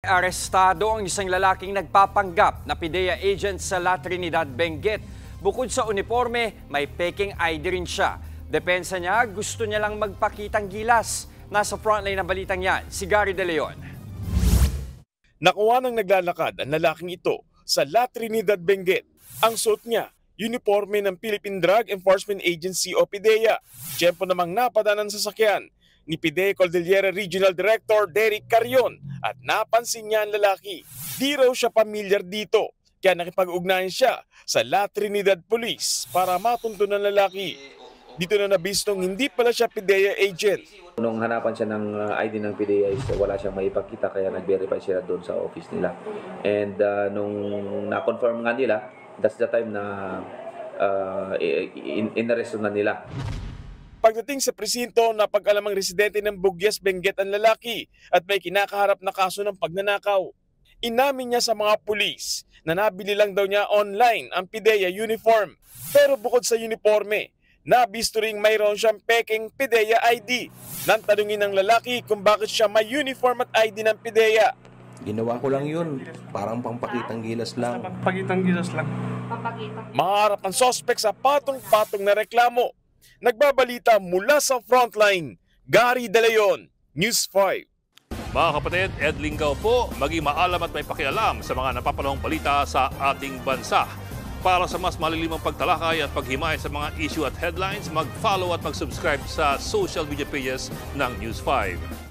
Arestado ang isang lalaking nagpapanggap na PIDEA agent sa La Trinidad, Benguet. Bukod sa uniforme, may peking ID rin siya. Depensa niya, gusto niya lang magpakitang gilas. Nasa frontline ng balitang yan, si Gary De Leon. Nakuha ng naglalakad ang lalaking ito sa La Trinidad, Benguet. Ang suot niya, uniforme ng Philippine Drug Enforcement Agency o PIDEA. Tiyempo namang napadanan sa sasakyan ni PIDEA Cordillera Regional Director Derek Carion at napansin niya ang lalaki. Di raw siya pamilyar dito, kaya nakipag-ugnayan siya sa La Trinidad Police para matunto ng lalaki. Dito na nabistong hindi pala siya PIDEA agent. Nung hanapan siya ng ID ng PIDEA, wala siyang maipagkita kaya nag-verify sila doon sa office nila. And nung na-confirm nga nila, that's the time na in-arresto na nila. Pagdating sa presinto, napag-alamang residente ng Bugyas, Benguet ang lalaki at may kinakaharap na kaso ng pagnanakaw. Inamin niya sa mga pulis na nabili lang daw niya online ang PIDEA uniform. Pero bukod sa uniforme, nabisto ring mayroon siyang peking PIDEA ID. Nang tanungin ng lalaki kung bakit siya may uniform at ID ng PIDEA. Ginawa ko lang yun. Parang pampakitang gilas lang. Pampakitang gilas lang. Maharap ang sospek sa patong-patong na reklamo. Nagbabalita mula sa frontline, Gary De Leon, News 5. Mga kapatid, Ed Lingaw po, maging maalam at may pakialam sa mga napapanahong balita sa ating bansa. Para sa mas malilimang pagtalakay at paghimay sa mga issue at headlines, mag-follow at mag-subscribe sa social media pages ng News 5.